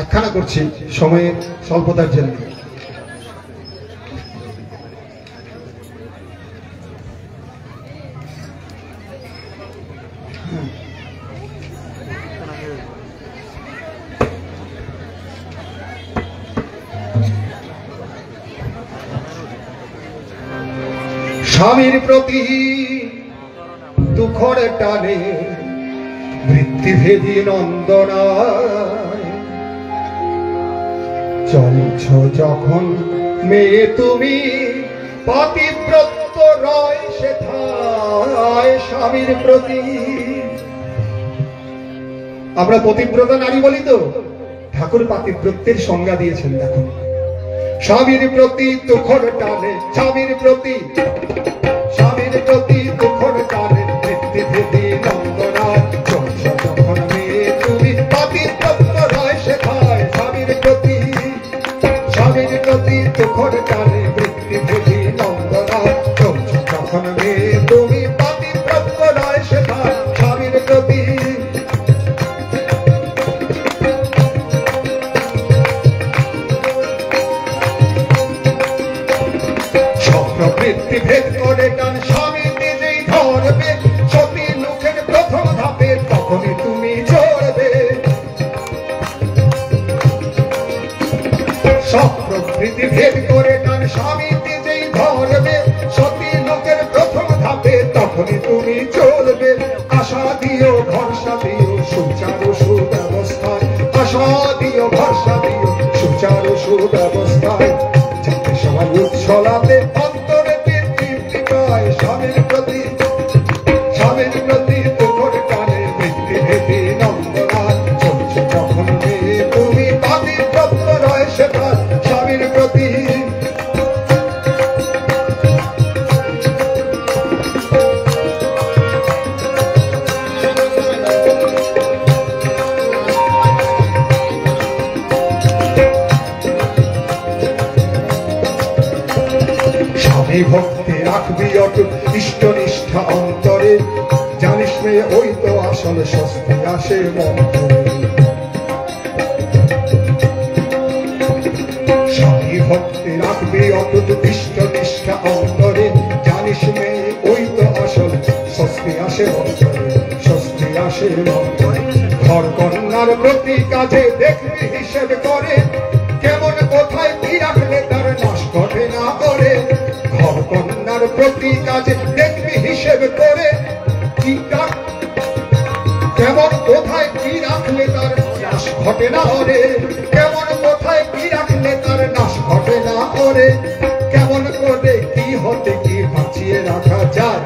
একখানা করছি সময়ের স্বল্পতার জন্য। স্বামীর প্রতি দুঃখর টানে বৃত্তিভেদী নন্দনায় চলছ যখন মেয়ে তুমি পাতিব্রত রয় সেথায় স্বামীর প্রতি। আমরা পতিব্রত নারী বলি তো, ঠাকুর পাতিব্রতের সংজ্ঞা দিয়েছেন। দেখো, স্বামীর প্রতি দুঃখর টানে, স্বামীর প্রতি দুঃখর টানে বৃত্তিভেদী নন্দনায় চলছ যখন মেয়ে তুমি যখনই তুমি চলবে আশা দিও ভরসা দিও সুচারু সুব্যবস্থায় আশা দিও ভরসা দিও সুচারু সুব্যবস্থায় যাতে সবাই উচ্ছলাতে অন্তরে তৃপ্তি পায় স্বামীর প্রতি তুখর কানে বৃত্তি ভেদি নন্দনাথ চলছে যখন মেয়ে তুমি পাতির তত্ত্ব রয় সেটা স্বামীর প্রতি ভক্তি রাখবি অটুট ইষ্ট নিষ্ঠা অন্তরে জানিস মেয়ে ওই তো আসলে স্বস্তি আসে মন্তরে স্বামী ভক্তি রাখবি অটুট ইষ্ট নিষ্ঠা অন্তরে জানিস মেয়ে ওই তো আসলে স্বস্তি আসে মন্তরে স্বস্তি আসে মন্তরে ঘর কন্যার প্রতি কাজে দেখবি হিসেব করে কেমন কোথায় কি রাখলে তার নাশ ঘটে না করে ঘর কন্যার প্রতি কাজে দেখবি হিসেব করে কেমন কোথায় কি রাখলে তার নাশ ঘটে না করে কেমন কোথায় কি রাখলে তার নাশ ঘটে না করে কেমন করে কি হতে কি বাঁচিয়ে রাখা যায়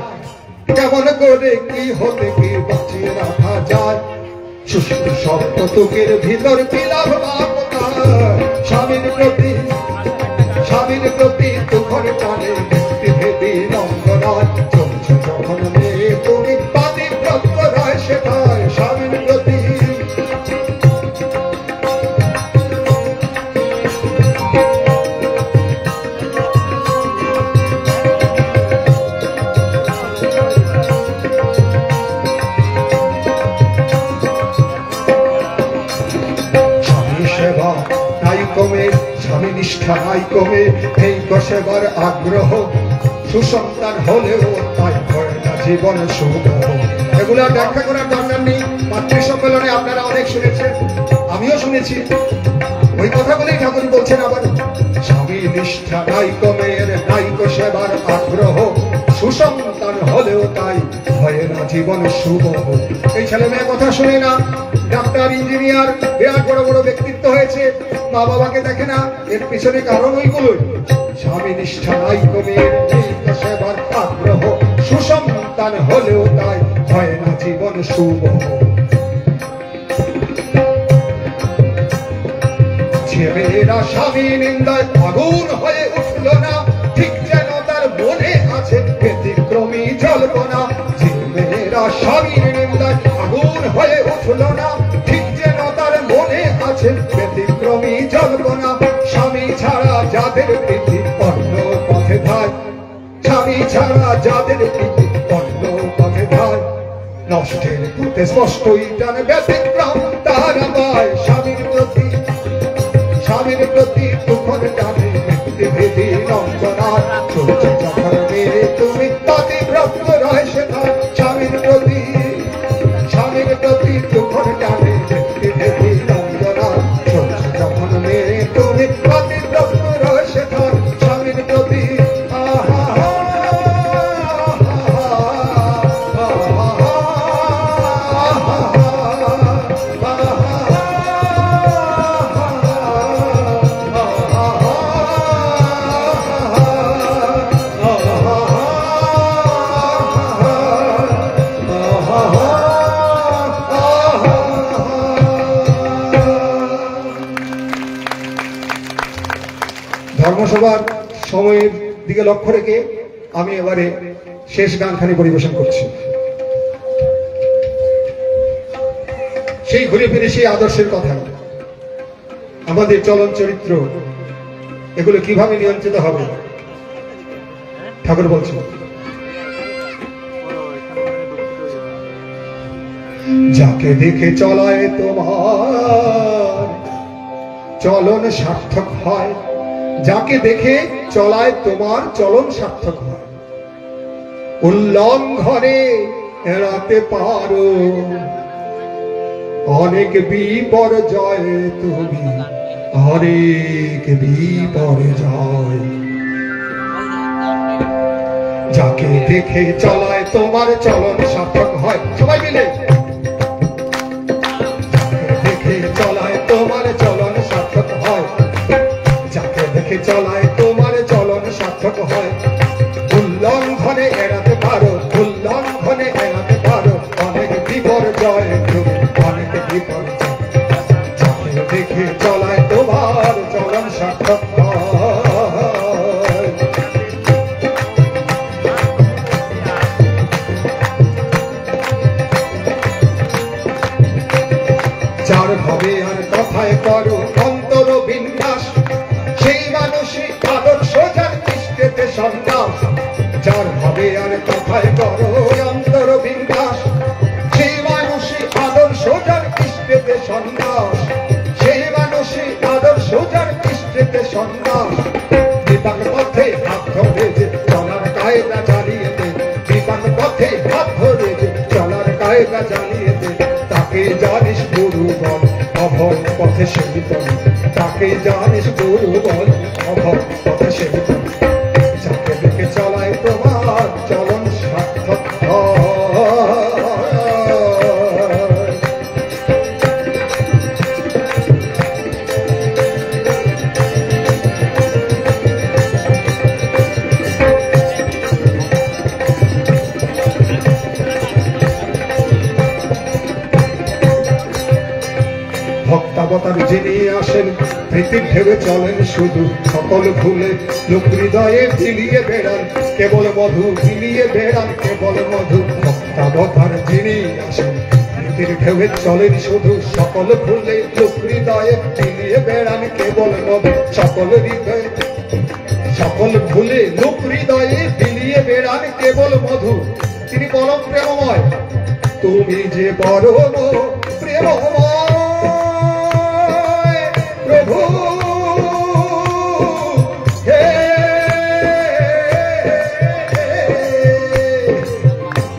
কেমন করে কি হতে কি বাঁচিয়ে রাখা যায় সুস্থ সব কতকের ভিতর বিলাভ স্বামীর প্রতি তুখর টানে বৃত্তি ভেদি নন্দনাথ চলছে যখন মেয়ে তুমি পাতি প্রত্যয় সেটায় স্বামীর প্রতি স্বামী সেবা নাই কমে স্বামী নিষ্ঠা নাই কমে এই সেবার আগ্রহ সুসন্তান হলেও তাই হয় না জীবনে শুভ এগুলো ব্যাখ্যা করার দরকার নেই মাতৃ সম্মেলনে আপনারা অনেক শুনেছেন আমিও শুনেছি ওই কথাগুলোই ঠাকুর বলছেন আবার স্বামী নিষ্ঠা নাই কমের নাইক সেবার আগ্রহ সুসন্তান হলেও তাই হয় না জীবন শুভ এই ছেলে মেয়ে কথা শুনে না ডাক্তার ইঞ্জিনিয়ার বিরাট বড় বড় ব্যক্তিত্ব হয়েছে মা বাবাকে দেখে না এর পিছনে কারণ ওইগুলোই স্বামী নিষ্ঠা নাই কমের নাইক সেবার আগ্রহ সুসন্তান হলেও তাই হয় না জীবন শুভ ছেলেরা স্বামী নিন্দায় আগুন হয়ে উঠল না ঠিক যেন তার মনে আছে ব্যতিক্রমী জল্পনা ছেলেরা স্বামীর নিন্দায় আগুন হয়ে উঠল না ঠিক যেন তার মনে আছে ব্যতিক্রমী জল্পনা স্বামী ছাড়া যাদের প্রীতি অন্য পথে ধায় স্বামী ছাড়া যাদের প্রীতি অন্য পথে ধায় নষ্টের পথে স্পষ্টই টান ব্যতিক্রম তারা পায় স্বামীর প্রতি তুখর টানে ব্যক্তি ভেদি নন্দনাথ চলছে যখন মেয়ে তুমি পাতি ব্রত রয় সেটা স্বামীর প্রতি তুখর টানে ব্যক্তি ভেদি নন্দনাথ চলছে যখন মেয়ে তুমি পাতি ব্রত রয় সেটা স্বামীর প্রতি ধর্মসভার সময়ের দিকে লক্ষ্য রেখে আমি এবারে শেষ গানখানি পরিবেশন করছি সেই ঘুরে ফিরে সেই আদর্শের কথা আমাদের চলন চরিত্র এগুলো কিভাবে নিয়ন্ত্রিত হবে ঠাকুর বলছেন যাকে দেখে চলায় তোমার চলন সার্থক হয় যাকে দেখে চলায় তোমার চলন সার্থক হয় উল্লঙ্ঘনে এড়াতে পারো অনেক বিপর্যয় তুমি অনেক বিপর্যয় যাকে দেখে চলায় তোমার চলন সার্থক হয়। সবাই মিলে দেখে চলায় তোমার চলন সার্থক হয়, যাকে দেখে চলায় তোমার চলন সার্থক হয়। উল্লঙ্ঘনে এড়াতে পারো, উল্লঙ্ঘনে এড়াতে পারো অনেক বিপর্যয়, অনেক বিপর্যয়। যাকে দেখে চলায় তোমার চলন সার্থক হয়। যার ভাবে আর কথায় করো অন্তর বিন্যাস, সেই মানুষই আদর্শ যার দৃষ্টিতে সন্ন্যাস। যার ভাবে আর কথায় করো অন্তর বিন্যাস, সেই মানুষই আদর্শ যার দৃষ্টিতে সন্ন্যাস। সেই মানুষই আদর্শ যার দৃষ্টিতে সন্ন্যাস। বিপাক পথে হাত ধরে যে চলার কায়দা চালিয়ে দে, বিপাক পথে হাত ধরে যে চলার কায়দা চালিয়ে দে, তাকে জানিস গুরু বল অভয় পথে সেই বল, তাকে জানিস গুরু বল অভয় পথে সেই বল। যাকে দেখে চলায় তোমার চলন সার্থক হয়। ভক্তাবতার যিনি আসেন প্রীতির ঢেউয়ে চলেন শুধু, সকল ভুলে লোক হৃদয়ে বিলিয়ে বেড়ান কেবল মধু, বিলিয়ে বেড়ান কেবল মধু। ভক্তাবতার যিনি আসেন প্রীতির ঢেউয়ে চলেন শুধু, সকল ভুলে লোক হৃদয়ে বিলিয়ে বেড়ান কেবল মধু। সকল হৃদয়ে সকল ভুলে লোক হৃদয়ে বিলিয়ে বেড়ান কেবল মধু। তিনি পরম প্রেমময়, তুমি যে পরম প্রেমময় প্রভু হে।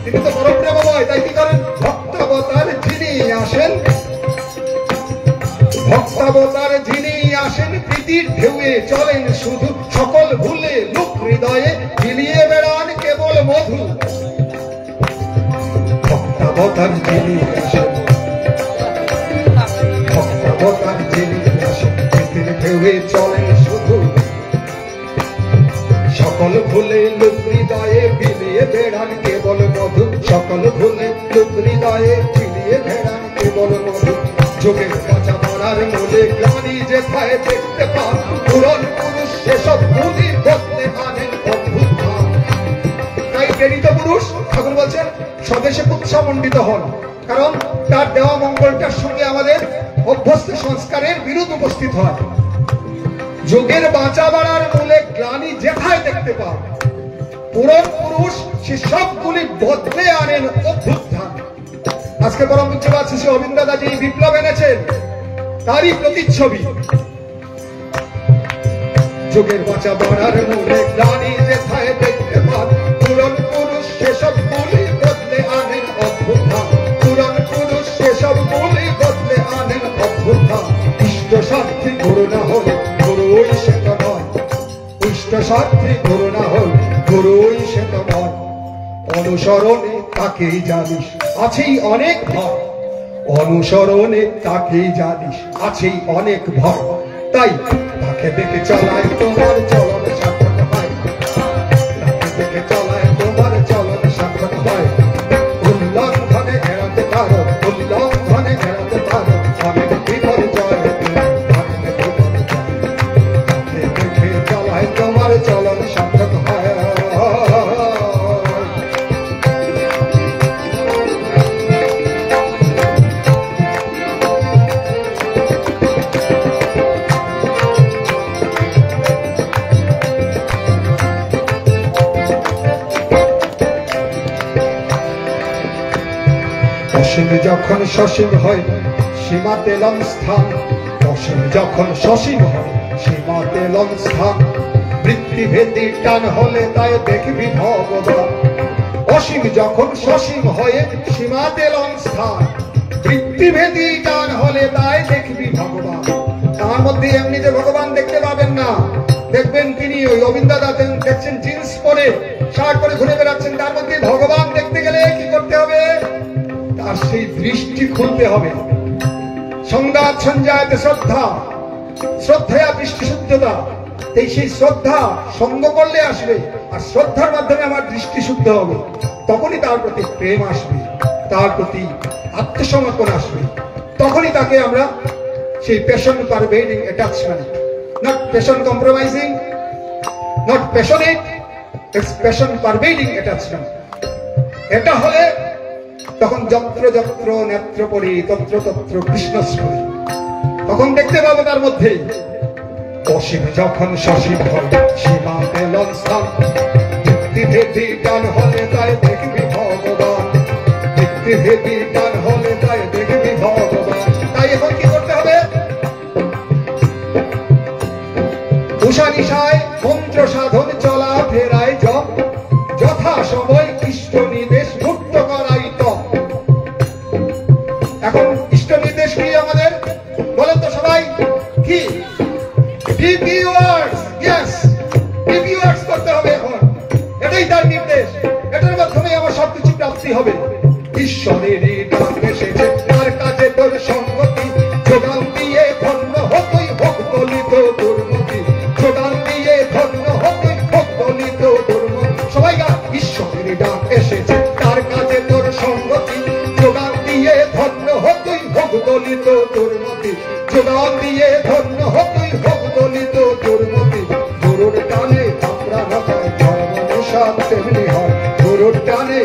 তিনি তো পরম প্রেমময়, তাই কি করেন? ভক্তাবতার যিনি আসেন, ভক্তাবতার যিনি আসেন প্রীতির ঢেউয়ে চলেন শুধু, সকল ভুলে লোক হৃদয়ে বিলিয়ে বেড়ান কেবল মধু। ভক্তাবতার যিনি আসেন, ভক্তাবতার যিনি আসেন প্রীতির ঢেউয়ে চলেন শুধু, সকল ভুলে লোক হৃদয়ে বিলিয়ে বেড়ান কেবল মধু। সকল ভুলে লোক হৃদয়ে বিলিয়ে বেড়ান কেবল মধু। যোগের বাঁচা মারার মূলে গ্লানি যেথায় দেখতে পান, পুরন পুরুষ সেসব গুণী বদলে আনেন অদ্ভুত ভাব। তাই প্রেরিত পুরুষ ঠাকুর বলছেন স্বদেশে উৎসাহমণ্ডিত হন, কারণ তার দেওয়া মঙ্গলটার সঙ্গে আমাদের অভ্যস্ত সংস্কারের বিরোধ উপস্থিত হয়। যোগের বাঁচা বাড়ার মূলে গ্লানি যেথায় দেখতে পান, পুরন পুরুষ সে সবগুলি বদলে আনেন অদ্ভুত ধান। আজকে পরম পূজ্যপাদ শ্রী অরবিন্দ দাদা যে বিপ্লব এনেছেন তারই প্রতিচ্ছবি। যোগের বাঁচা বাড়ার মূলে গ্লানি যেথায় দেখতে পান, পুরন পুরুষ সেসব গুলি বদলে আনেন অদ্ভুত ধান। পুরন পুরুষ সেসব গুলি বদলে আনেন অদ্ভুত ধান। ইষ্ট সাধ্যি করুণা হল গুরুই সে তো নয়, ইষ্ট সাধ্যি করুণা হল গুরুই সে তো নয়। অনুসরণে তাকেই জানিস আছেই অনেক ভয়, অনুসরণে তাকেই জানিস আছেই অনেক ভয়। তাই তাকে দেখে চলায় তোমার চলন সার্থক হয়, তাকে দেখে চলায় তোমার চলন সার্থক হয়। উল্লঙ্ঘনে এড়াতে পারো, উল্লঙ্ঘনে এড়াতে পারো অনেক বিপর্যয়, অনেক বিপর্যয়। তাকে দেখে চলায় তোমার চলন সার্থক হয়। অসীম যখন সসীম হয় সীমাতে লং স্থান, অসীম যখন সসীম হয় সীমাতে লং স্থান। বৃত্তিভেদী টান হলে তাই দেখবি ভগবান, অসীম যখন সসীম হয়ে সীমাতে লং স্থান। বৃত্তিভেদী টান হলে তাই দেখবি ভগবান। তার মধ্যে এমনিতে ভগবান দেখতে পাবেন না, দেখবেন তিনি ওই অবিন্দাদা দেখছেন জিন্স পরে শার্ট পরে ঘুরে দৃষ্টি খুলতে হবে। সংঘাত সঞ্জায়তে শ্রদ্ধা, শ্রদ্ধা দৃষ্টি শুদ্ধতা। এই সেই শ্রদ্ধা সঙ্গ করলে আসবে, আর শ্রদ্ধার মাধ্যমে আমার দৃষ্টি শুদ্ধ হবে। তখনই তার প্রতি প্রেম আসবে, তার প্রতি আত্মসমর্পণ আসবে। তখনই তাকে আমরা সেই passion pervading attachment, not passion compromising, not passionate, it's passion pervading attachment. এটা হলে তখন যত্র যত্র নেত্র পড়ি তত্র তত্র কৃষ্ণস্মরী। তখন দেখতে পাবো তার মধ্যে অসীম যখন সসীম হয় সীমা পেলন স্থান। ভিত্তিভেদী টান হলে তাই দেখবি ভগবান, ভিত্তিভেদী টান হলে তাই দেখবি ভগবান। তাই এখন কি করতে হবে? উষা নিশায় মন্ত্র সাধন চলা ফেরায় জপ, যথা সময় ইষ্ট নির্দেশ মুক্ত করাই তপ। এখন ইষ্ট নির্দেশ কি আমাদের বলেন তো সবাই? কি? ডিপি ওয়ার্ডস। ইয়েস, ডিপি ওয়ার্ডস করতে হবে এখন। এটাই তার নির্দেশ। এটার মাধ্যমে আমার সবকিছু প্রাপ্তি হবে। ঈশ্বরেরই ডাক এসেছে, তার কাছে তোর সঙ্গতি, যোগান দিয়ে ধন্য হতই হোক দলিত দুর্মতি, যোগান দিয়ে ধন্য হতই হোক দলিত দুর্মতি। সবাই গা। ঈশ্বরেরই ডাক এসেছে, তার কাছে তোর সঙ্গতি, যোগান দিয়ে ধন্য হতই হোক দলিত দুর্মতি, যোগান দিয়ে ধন্য হতই হোক দলিত দুর্মতি। গুরুর টানে আপ্রাণতায় কর্মনেশা তেমনি হয়, গুরুর টানে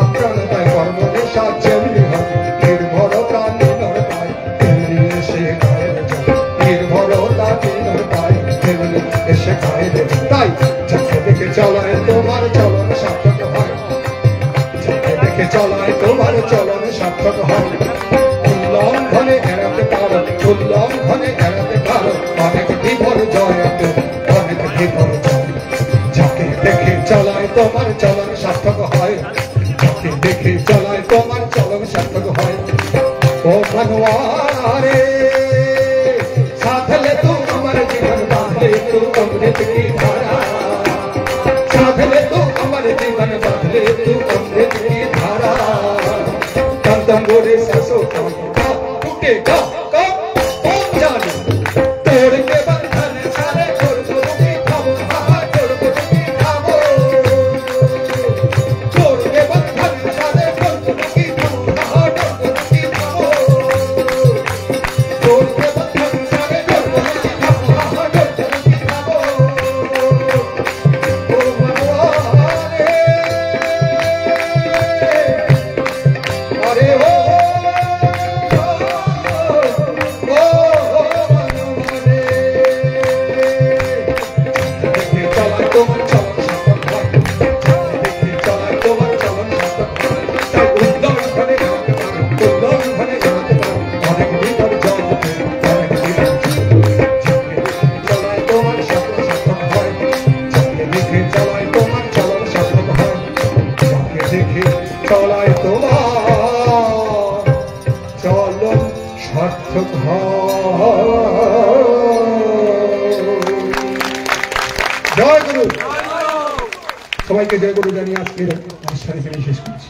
আপ্রাণতায় কর্মনেশা যেমনি হয়। নির্ভরতা নির্ভরতায় তেমনি এসে গায়ের যায়, নির্ভরতা নির্ভরতায় তেমনি এসে গায়ের যায়। তাই যাকে দেখে চলায় তোমার চলন সার্থক হয়, যাকে দেখে চলায় তোমার চলন সার্থক হয়। উল্লঙ্ঘনে এড়াতে পারো, উল্লঙ্ঘনে এড়াতে পারো অনেক বিপর্যয়, অনেক বিপর্যয়। যাকে দেখে চলায় তোমার চলন সার্থক হয়, যাকে দেখে চলায় তোমার চলন সার্থক হয়। ও ভগবানে সাধলে তু আমার জীবন, বাঁধলে তু অমৃত কি ধারা, সাধলে তু আমার জীবন, বাঁধলে তু অমৃত কি ধারা। তম গোরে সসো टूटे का कौन जाने, तोड़ के बंधन सारे छोड़ को की खाओ, छोड़ को की खाओ, तोड़ के बंधन सारे छोड़ को की खाओ, छोड़ को की खाओ, तोड़ के बंधन सारे छोड़ को की खाओ, छोड़ को की खाओ। ओ भगवान अरे हो চলায় তোমার চলন সার্থক জয় গুরু। সবাইকে জয় গুরু জানিয়ে আজকের অনুষ্ঠান এখানে শেষ করছি।